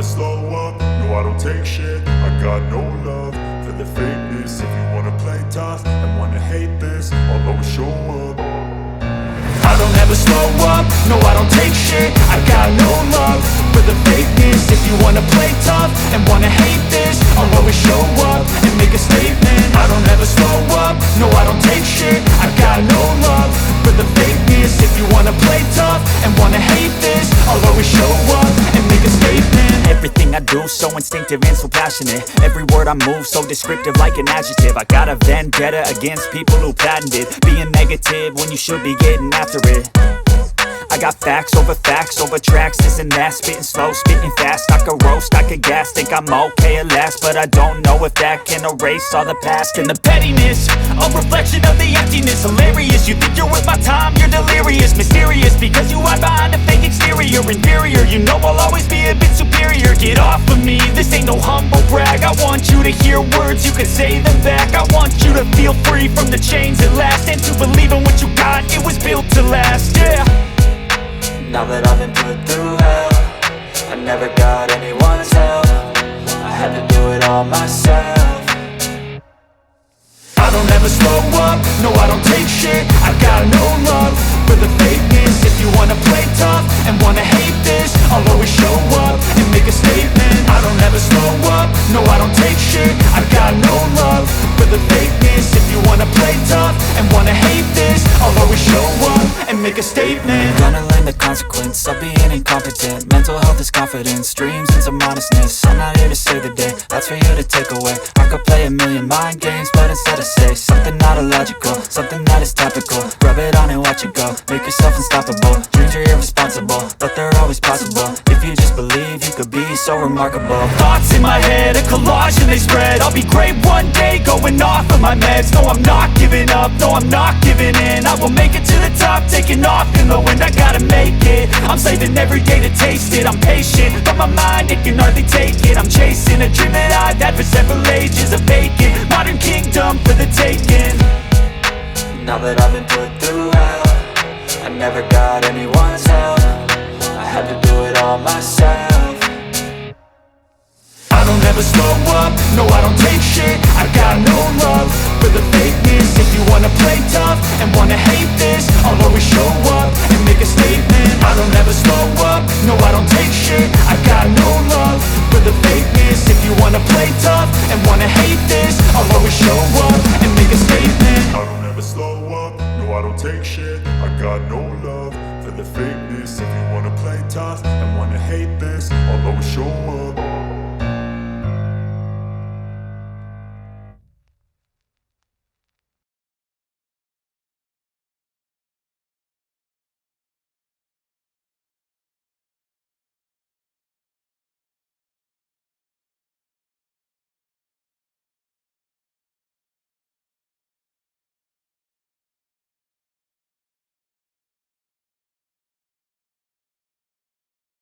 slow up, no I don't take shit. I got no love for the fakeness. If you wanna play tough and wanna hate this, I'll always show up. I don't ever slow up, no I don't take shit. I got no love for the fakeness. If you wanna play tough and wanna hate this, I'll always show up and make a statement. I don't ever slow up, no I don't take shit. I got no love for the fakeness. If you wanna play tough and wanna hate this, I'll always show up and make a statement. Everything I do so instinctive and so passionate. Every word I move so descriptive like an adjective. I got a vendetta against people who patented being negative when you should be getting after it. I got facts over tracks, this and that. Spitting slow, spitting fast, I could roast, I could gas. Think I'm okay at last, but I don't know if that can erase all the past. And the pettiness, a reflection of the emptiness. Hilarious, you think you're worth my time, you're delirious. Mysterious, because you hide behind a fake exterior. Inferior, you know I'll always be a bit superior. Get off of me, this ain't no humble brag. I want you to hear words, you can say them back. I want you to feel free from the chains at last, and to believe in what you got, it was built to last, yeah. Now that I've been put through hell, I never got anyone's help. I had to do it all myself. I don't ever slow up, no I don't take shit. I got no love for the fakeness. If you wanna play tough and wanna hate this, I'll always show up and make a statement. I don't ever slow up, no I don't take shit. I got no love for the fakeness. If you wanna play tough and wanna hate this, I'll always show up and make a statement. Gonna learn the consequence of being incompetent. Mental health is confidence, dreams and some honestness. I'm not here to save the day, that's for you to take away. I could play a million mind games, but instead I say something not illogical, something that is topical. Rub it on and watch it go, make yourself unstoppable. Dreams are irresponsible, but they're always possible. If you just believe, you could be so remarkable. Thoughts in my head, a collage and they spread. I'll be great one day, going off of my meds. No, I'm not giving up, no, I'm not giving in. I will make it to the top, taking off in the wind. I gotta make it, I'm saving every day to taste it. I'm patient, but my mind, it can hardly take it. I'm chasing a dream that I've had for several ages. A vacant, modern kingdom for the taking. Now that I've been put through hell, I never got anyone's help. I had to do it all myself. I don't ever slow up, no I don't take shit. I got no love for the fakeness. If you wanna play tough and wanna hate this, I'll always show up and make a statement. I don't ever slow up, no I don't take shit. I got no love for the fakeness. If you wanna play tough and wanna hate